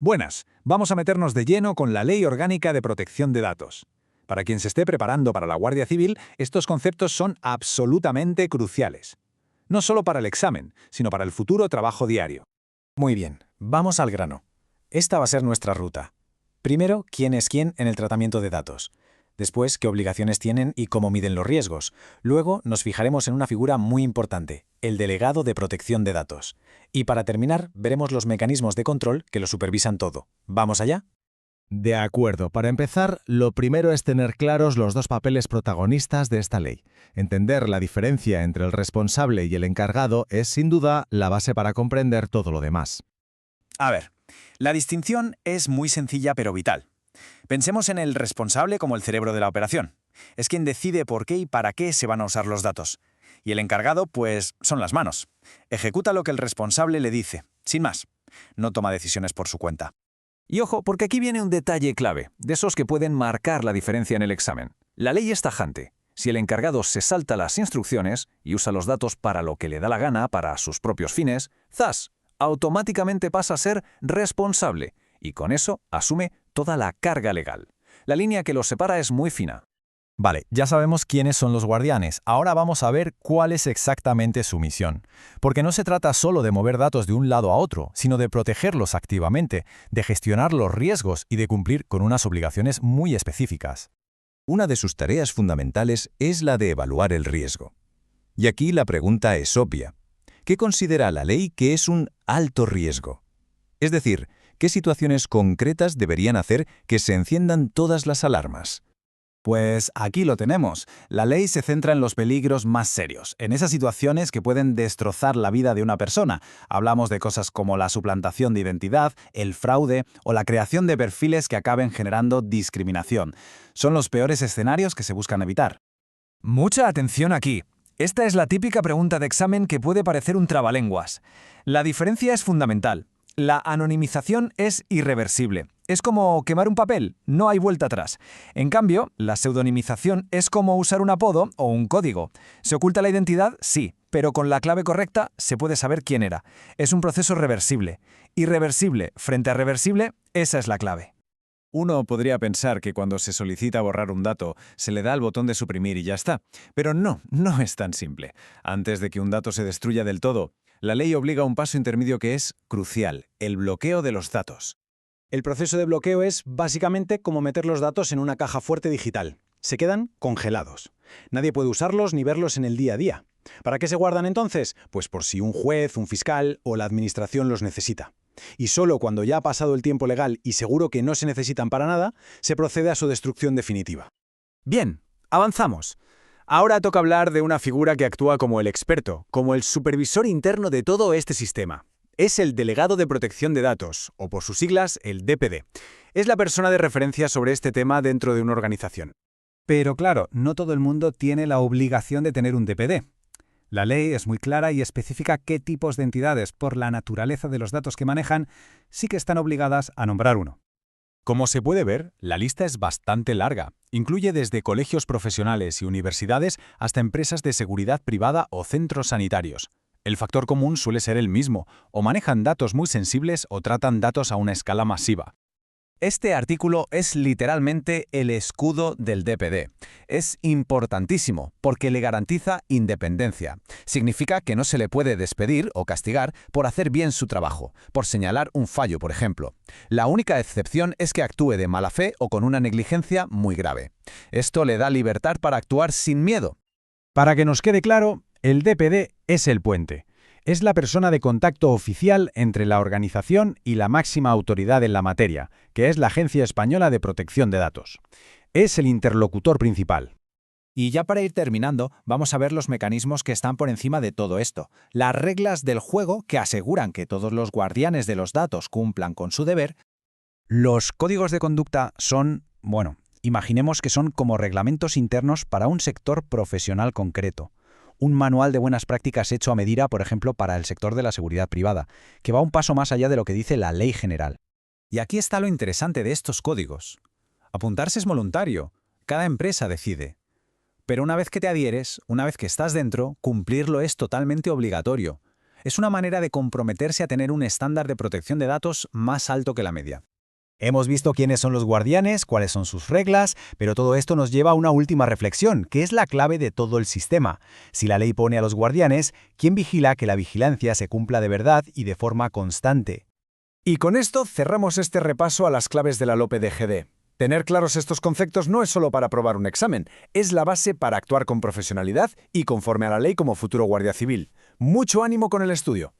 Buenas, vamos a meternos de lleno con la Ley Orgánica de Protección de Datos. Para quien se esté preparando para la Guardia Civil, estos conceptos son absolutamente cruciales. No solo para el examen, sino para el futuro trabajo diario. Muy bien, vamos al grano. Esta va a ser nuestra ruta. Primero, quién es quién en el tratamiento de datos. Después, qué obligaciones tienen y cómo miden los riesgos. Luego, nos fijaremos en una figura muy importante, el delegado de protección de datos. Y para terminar, veremos los mecanismos de control que lo supervisan todo. ¿Vamos allá? De acuerdo. Para empezar, lo primero es tener claros los dos papeles protagonistas de esta ley. Entender la diferencia entre el responsable y el encargado es, sin duda, la base para comprender todo lo demás. A ver, la distinción es muy sencilla pero vital. Pensemos en el responsable como el cerebro de la operación. Es quien decide por qué y para qué se van a usar los datos. Y el encargado, pues, son las manos. Ejecuta lo que el responsable le dice, sin más. No toma decisiones por su cuenta. Y ojo, porque aquí viene un detalle clave, de esos que pueden marcar la diferencia en el examen. La ley es tajante. Si el encargado se salta las instrucciones y usa los datos para lo que le da la gana, para sus propios fines, ¡zas!, automáticamente pasa a ser responsable y con eso asume toda la carga legal. La línea que los separa es muy fina. Vale, ya sabemos quiénes son los guardianes. Ahora vamos a ver cuál es exactamente su misión. Porque no se trata solo de mover datos de un lado a otro, sino de protegerlos activamente, de gestionar los riesgos y de cumplir con unas obligaciones muy específicas. Una de sus tareas fundamentales es la de evaluar el riesgo. Y aquí la pregunta es obvia. ¿Qué considera la ley que es un alto riesgo? Es decir, ¿qué situaciones concretas deberían hacer que se enciendan todas las alarmas? Pues aquí lo tenemos. La ley se centra en los peligros más serios, en esas situaciones que pueden destrozar la vida de una persona. Hablamos de cosas como la suplantación de identidad, el fraude o la creación de perfiles que acaben generando discriminación. Son los peores escenarios que se buscan evitar. Mucha atención aquí. Esta es la típica pregunta de examen que puede parecer un trabalenguas. La diferencia es fundamental. La anonimización es irreversible. Es como quemar un papel, no hay vuelta atrás. En cambio, la pseudonimización es como usar un apodo o un código. ¿Se oculta la identidad? Sí, pero con la clave correcta se puede saber quién era. Es un proceso reversible. Irreversible frente a reversible, esa es la clave. Uno podría pensar que cuando se solicita borrar un dato, se le da al botón de suprimir y ya está. Pero no es tan simple. Antes de que un dato se destruya del todo, la ley obliga a un paso intermedio que es crucial, el bloqueo de los datos. El proceso de bloqueo es básicamente como meter los datos en una caja fuerte digital. Se quedan congelados. Nadie puede usarlos ni verlos en el día a día. ¿Para qué se guardan entonces? Pues por si un juez, un fiscal o la administración los necesita. Y solo cuando ya ha pasado el tiempo legal y seguro que no se necesitan para nada, se procede a su destrucción definitiva. Bien, avanzamos. Ahora toca hablar de una figura que actúa como el experto, como el supervisor interno de todo este sistema. Es el delegado de protección de datos, o por sus siglas, el DPD. Es la persona de referencia sobre este tema dentro de una organización. Pero claro, no todo el mundo tiene la obligación de tener un DPD. La ley es muy clara y especifica qué tipos de entidades, por la naturaleza de los datos que manejan, sí que están obligadas a nombrar uno. Como se puede ver, la lista es bastante larga. Incluye desde colegios profesionales y universidades hasta empresas de seguridad privada o centros sanitarios. El factor común suele ser el mismo, o manejan datos muy sensibles o tratan datos a una escala masiva. Este artículo es literalmente el escudo del DPD. Es importantísimo porque le garantiza independencia. Significa que no se le puede despedir o castigar por hacer bien su trabajo, por señalar un fallo, por ejemplo. La única excepción es que actúe de mala fe o con una negligencia muy grave. Esto le da libertad para actuar sin miedo. Para que nos quede claro, el DPD es el puente. Es la persona de contacto oficial entre la organización y la máxima autoridad en la materia, que es la Agencia Española de Protección de Datos. Es el interlocutor principal. Y ya para ir terminando, vamos a ver los mecanismos que están por encima de todo esto. Las reglas del juego que aseguran que todos los guardianes de los datos cumplan con su deber. Los códigos de conducta son, imaginemos que son como reglamentos internos para un sector profesional concreto. Un manual de buenas prácticas hecho a medida, por ejemplo, para el sector de la seguridad privada, que va un paso más allá de lo que dice la ley general. Y aquí está lo interesante de estos códigos. Apuntarse es voluntario, cada empresa decide. Pero una vez que te adhieres, una vez que estás dentro, cumplirlo es totalmente obligatorio. Es una manera de comprometerse a tener un estándar de protección de datos más alto que la media. Hemos visto quiénes son los guardianes, cuáles son sus reglas, pero todo esto nos lleva a una última reflexión, que es la clave de todo el sistema. Si la ley pone a los guardianes, ¿quién vigila que la vigilancia se cumpla de verdad y de forma constante? Y con esto cerramos este repaso a las claves de la LOPE de GD. Tener claros estos conceptos no es solo para aprobar un examen, es la base para actuar con profesionalidad y conforme a la ley como futuro guardia civil. ¡Mucho ánimo con el estudio!